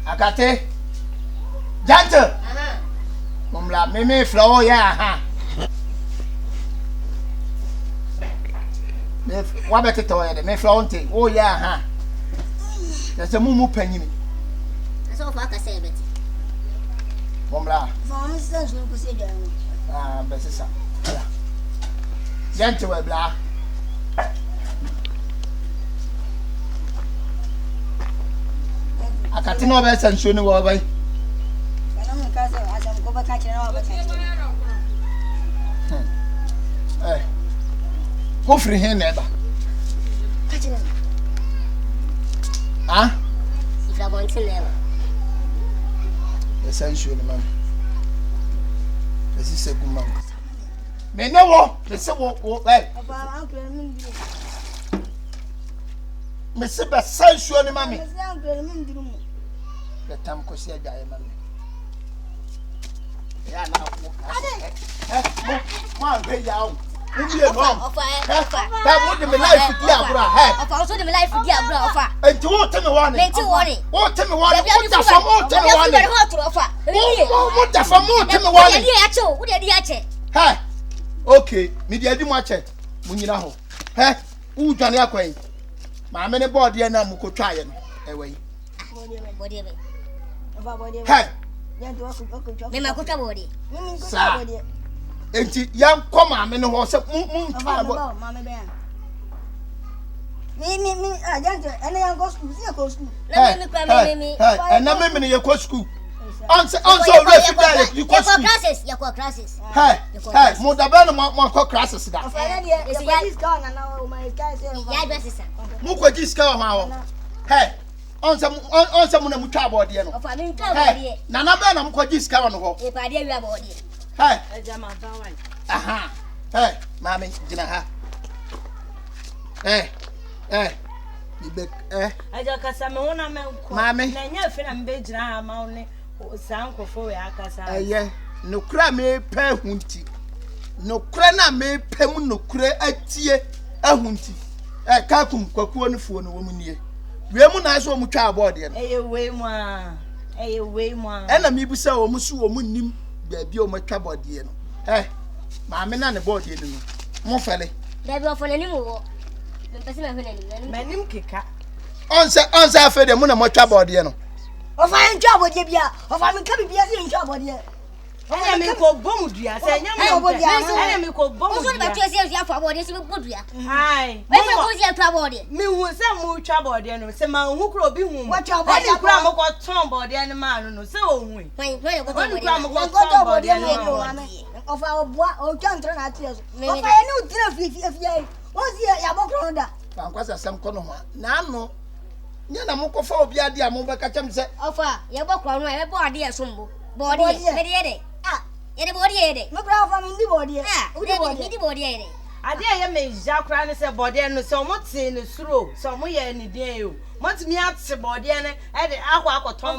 Akate. Jante. Mumla meme flow ya Me wa beti to ya de me flow nti. Oh ya There's a mumu penny. So far ka say beti. Mumla. For instance, we say that. Besisa. Jante we bla. Akate no be sanso ni wo bai. Kana mun ka say asam ko ba ka kira wa ba ka. Go free hen neba. Ka kira. If I want to never. The sanso ni man. This is a good man. Me ne wo, me se wo Papa uncle mun di. Me se be sanso ni mami. Me se uncle mun di mu. The time ko se agya mami. Ya na wo. Mo an ya wo. Ubi e no. Ba mo de me life di agura. Ofa so de me life di agura ofa. Enti wo tell me one. Enti woni. Wo tell me one. Wo da fam wo tell me one. Wo da fam wo tell me one. Wo de ya che, wo de ya che. Okay, me de adi mo ache. Mo nyina ho. Wo dwane akwan. Ma me ne board ye na mo ko twaye no. Ewe. Body be. Ofa body. Ya do ko twa. Me ma ko twa body. Me ko twa body. Enti yan koma me ne ho se mun twa bo. Ma me be an. Me agent ene yan go school, see go school. Na me kwa me. Na me ye go school. Onse refi you go school. You go classes. Mo da ba no mo ko classes da. Ofa ya this guy na my guy say. Ya do sister. Mo ko ji ska ma ho. Onse mo na mu twa body no. Ofa me twa body. Na na ba na mo ko ji ska no ho. E pa dia wi body. Ejama Twan. Mami, jina ha. Ibe Aja kasa me wona me nko. Mami. Na nya fe na mbe jina ha ma woni sankofo we akasa. Nokura me pe hunti. Nokura na me pe mu nokura atie ahunti. Ka kum kwakuo no fuo no wo mu nie. We mu na so mu twa abode no. We mu a. Na me busa wo mu so wo mu nim baabi o matwa bode no. Maame na ne bode no. Mo fele. Da bi ofo nanim wo. Me pese me ho nanim. Manim keka. Onse afa de mu na matwa bode no. Ofa ntwa bode bia. Ofa me ka bibia se ntwa bode. Anya me ko bomu dua se nya me bode. Anya me ko bomu. Oso ba twa se afọ bode se bodua. Hai. Me fe ko se twa bode. Me hu se mu twa bode no se ma hu kro obi hu. Watwa bode. Ani kra mo ko ton bode ne ma no se ohun. Wen ko Ani kra mo ko ton bode no. Ofa obua o twa ntra na ati eso. Ofa ye ni utira fi. Won si ya bokro da. Fankwasa sam kono ho. Na no nya na mokofa obi ade a mo beka chem se ofa ye bokro no e bo ade esombo body me de ye de body ye de me bra fa mi ndi body udi di body ye de ade ye me ja kra ne se body no se omo te ne suro se omo ye ni den yo mo ti mi ate body ne e de akoton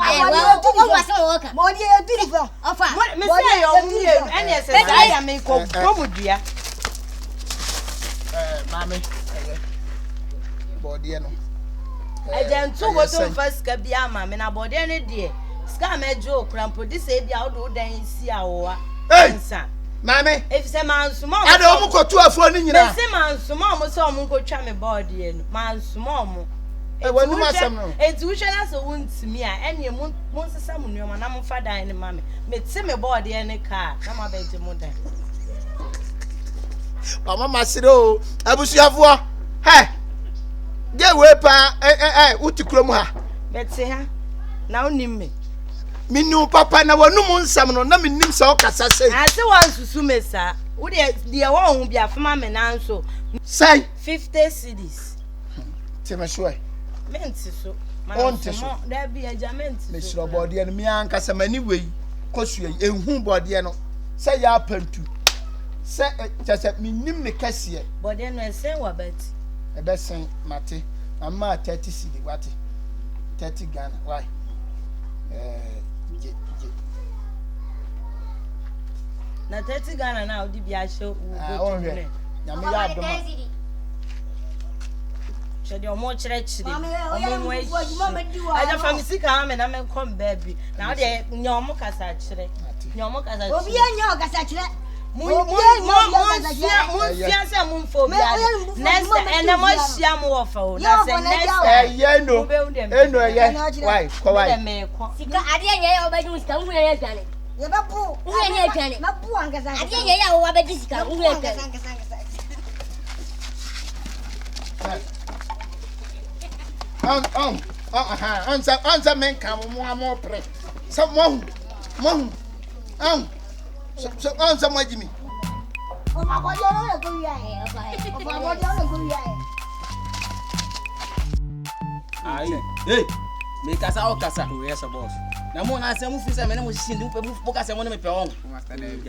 body ye diri fam ofa me se ye omo ye ene se sa ya me ko bomudua mami body no agentu go to first ka bia ma me na body ne de ska mejo krampo di se bia wo dan si awoa nsa mami if se mansuma ade o mu kotu afuo ni nyina me se mansuma mo se o mu ko twa me body no mansuma mo wanu masam no enti wo hwe na so wontimi a ene mo nsesa mo nuoma na mo fa dan ne mami me te me body ne ka na ma beje mo dan mama masiro abusuafo ge we pa uti krom ha betse ha na onim me minu papa na wanu nsam no na minim se o kasa sei ase wan susu mesa wo de wo hu bia fama me na nso sei 50 cedis tema shoe menti so so da bia jamenti so mesro body no mi an kasa mani wei kosu ehun body no sei ya pantu se chese minim ne kase body no esen wa bati ebe sen mate amma 30 cedi wati 30 Ghana why na 30 Ghana na odi bia show wo go to ne nyame ya adoma Shadi omo chere aja famisi ka me na me kom baby na de nyomo kasa chere obi enyo kasa chere Monsia se monfo bia next and mo hia mo wo fa o na say next eno why ko why sika ade enye ya obaju sika nhu ya dwane ye babu nhu ya dwane babu angasa ade enye ya wo abaju sika nhu ya dwane on men kam mo pre so mo so on some Jimmy. Oh my God, you're go here. Oh my God, you're go here. Hey, me kasa o kasa. Yes, boss. Na mo na se mu fi se me na mo shindi mu kasa mo na me pe on.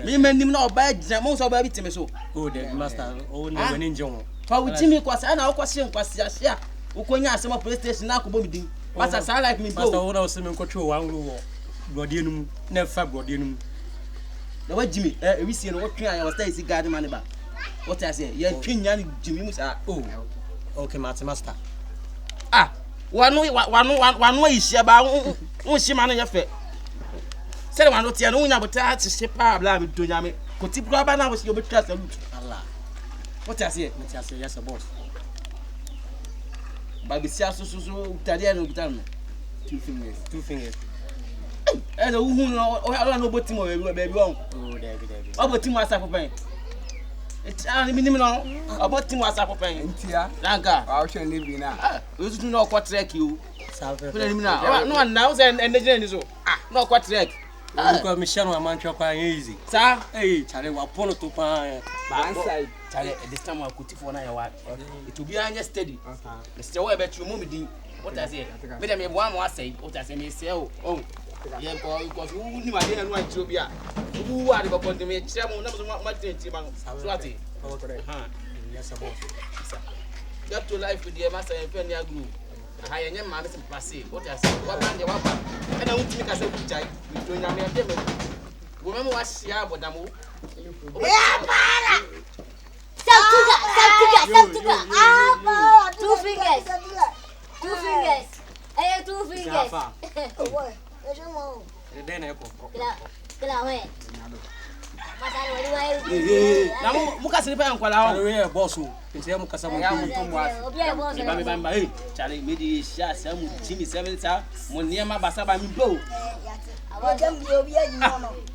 Me manim na oba gina mo so oba bi teme so. Oh, the master. Oh, ne wani njon. Fa wu Jimmy kwasa na wo kwase nkwase ahia. Ukonya asema police station na akobo mi din. Master sa like me go. Master wo na wo se me nkotwe wan wo. Brode enum na fa brode enum. Na wa Jimmy we see no what twan ya stay see garden man ba. What I say? Ya Kyinaa ni Jimmy musa. Oh. Okay, master. Ah, wanu ihia ba won hima no ye fe. Se wanu tie no nya bota ti se pa bla me do nyame. Ko ti bra ba na wo se yo betwa salute. Allah. What I say? Yes, boss. Ba bi sia so utade no bitan no. Two fingers. No who no no boti mo baby on. Oh, there. Oboti mo asa popan. It's minimum no. Oboti mo asa popan. Ntia. Ranka. Wa hwe ne bi na. We do no kwa track you. Salve. No now say energy ni so. No kwa track. Because Michelle man chwa kwa easy. Sir, hey, chale wa pono to pa. Banside. Chale this time wa kuti for na ya wa. It will be anya steady. The stay we bet you mo me din. What I say? Me dem e bo am wa say. What I say me say oh. Yeah, because who knew I didn't want to be a who are the company me chairman number my 20 man. Swati. Yes, boss. Get to life with the master and penny group. I am man passive. What I say? What man the wapa? And I want to make us a good time. We don't have a demo. Remember what she had about them? Two fingers. Hey, 2 fingers. Na muka sini pa yankwala ho. We boss o. Ntia muka sa mo Bamba eh. Chale me di sha sa mu Jimmy 7 sa. Mo niema basa ba mi bo.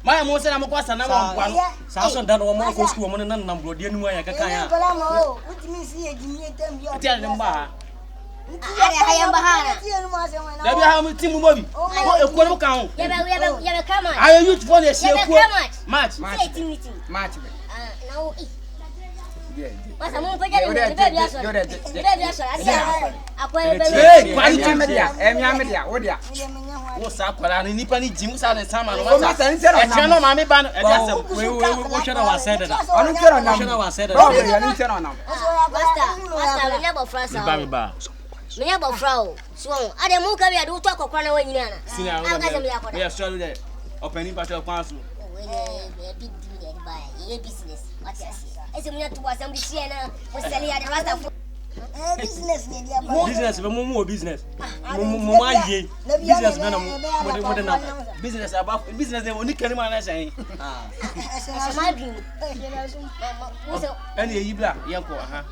Maya mo se na mo kwasa na mo nkwa no. Sa so dan wo mo ko school mo nan nam brode enu ya kaka ya. Tia ne mba. Dabi ha mu timu mobi. Ko eko no kan ho. Yebe come on. Ayo youth for the share ko. Match. Now Masa mo pega ni baby aso. Baby aso. Hey, quality media. Media. Wo dia. Wo sa kwala ni nipa ni jimu sa na sama no mata. E no ma me ba no e dia sam. We share our side that. Onu kero na. Share our side Bro, that. ya ni kero na. Master, we never France. Me ba. Me never frau. So, ade mu ka bi adu to akokwa na wanyina na. Sina wo. We are sure that opening battle kwanso. We big deal dey buy. E business. What you say? Ese mu to wasam bi share na. We sell ya the rasta for. Business ne dia ba. Business be mo business. Mo ma ye. Business be na mo de na. Business about business dey oni kani ma na shan. My dream. Ani e yibla yanko aha.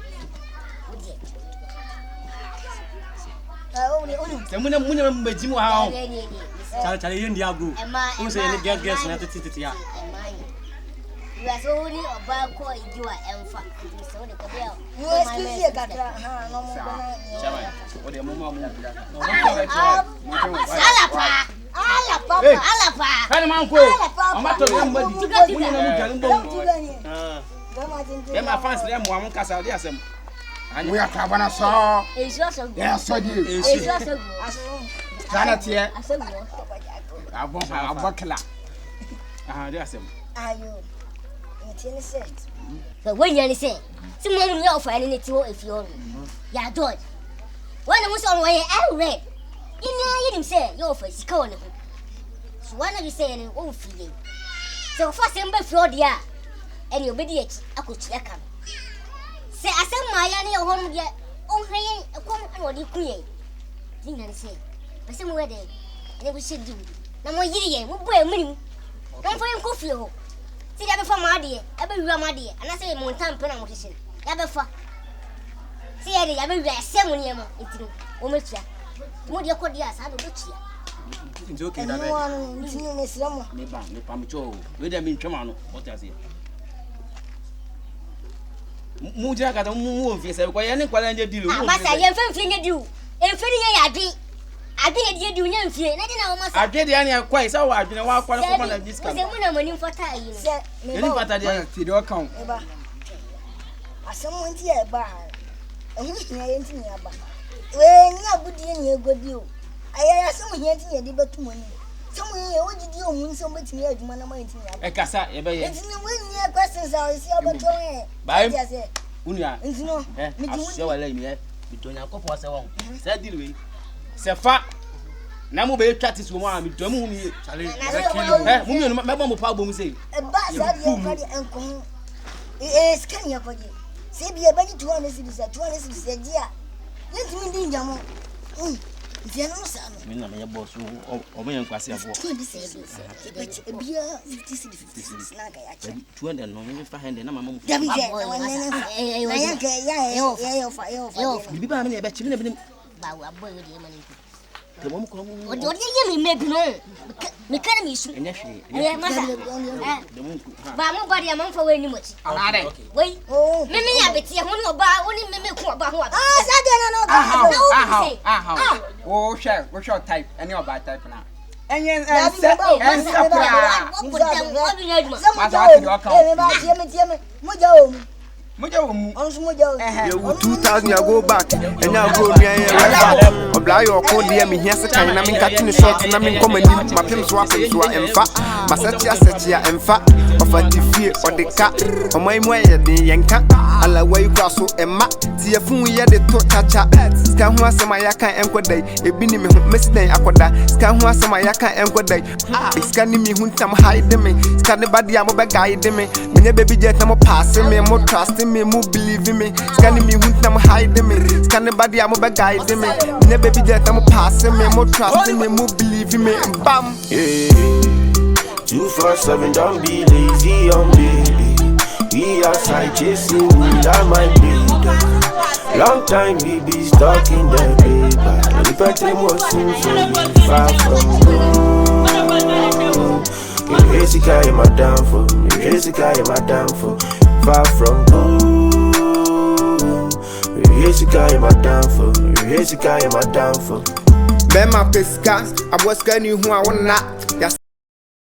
Se munya mbaji mu ha ho. Chale ye ndia bro. Who say any girls na titi ya. You are so only about call you are emfa. So the kabel. You excuse me katra. Ha no mo bana. Chama. O de mama mu. Ala papa. Kani man ko. Amato be mbadi. Munya na mu jale mbo. Dem fans dem mo am kasa de asem. We are tabana so. Yeah, so di. Kana tie. Abokla. Ah, de asem. Ayo. Tiene set. But when you say, some men will offer any to if you ya do it. When I was on way, I read. You didn't say your face, corner. So one of you saying, oh, feeling. So first, I'm before the year, and you'll be the I could check. Say, I said, my any home yet. Oh, hey, I want you queen. Didn't I say? I said, wedding. And we should do. No more year, we'll wear me. Don't for him coffee. See, ever for my dear, ever my dear, and I say, Montan Penamation. Ever for. See, I will be a 7 year old. Almost. More your cordias, I don't know. It's okay. And no one is new, Miss Lama. Me pamicho. We dem in Chamano. What I say? Muja ka mu fi se ko ye ne kwala nje dilo. Masa ye mfa mfi du. Emfi ye ya dwi. Adwe ye du nya mfi. Na de na wo masa. Adwe de an ya kwai sa wa adwe wa kwala ko na discount. Se mu na mani mfata yi no. Se me Ni fata de ti do kan eba. Asɛm nti e ba. Ehu hia ye nti ne aba. We ni abudi ni egodi o. Ayaya asɛm hia nti ye de betu mani. Some ye o gidi o hun so betimi adwuma na ma nti ne aba. e kasa ye be ye. Nti ne we ni questions a o si obeto e. Bye. Ti ase. Unia. Nti no. Me di se wala mi e. Mi do nya kopo se won. Sa dilo we. Se fa na mo be twati so mo a mi do mu mi challenge. Mu mi no me bo mo pa bo mu sei. E ba sa de e kwadi enko. E scan ya kwadi. Se bi e ba ji 200 cedis dia. Yentimi ndi njamo. Nti no sa no. Me na me boss o me yankwase afo. 200 cedis. E bia 50 cedis na ga ya che. 200 no me fa hende na mama mu. Dabi je. Na ya ke ya fa. Bibi ba me na e be chimi na bi Ba wa boy we de mani. te mo ko mo. O de ye mi mebi no. Me kan mi su. Enya hwe. Eh masa. De mo ku. Ba mo ba de am fa we ni mo ti. anade Wei. Oh. Me ya beti ho ni oba, oni me ku oba ho aba. Ah, sa de no. wo hwe type any of that type na enye Ya bi ense ba. ense pra Wo ko dem wo bi nya aduma. Masa Me ba tie me. Mo ja o mu. moja wo mu On so mo ja o. You 2000 I go back and now go near right obla your code near me here say na me catching short na me come ani my pim so apem so emfa masetia emfa of a tifie or the cat o my mo ye de yenka ala way kwaso emma ti afun ye de to chacha ska ho asem ayaka enkodai ebi ni me ho mesiden akoda ska ho asem ayaka enkodai ska ni mi huntam hide me ska ne badi am be guide me me baby jet na mo pass me mo trust me mo believe me scan me huntam hide me scan body am be guide me me baby jet am pass me mo trust me mo believe me bam 247 don't be lazy on me we outside chasing that might be long time we be stuck in the paper if I tell what seems so far from home Jessica in my downfall far from home Jessica in my downfall Bema pesca I was scanning who I want not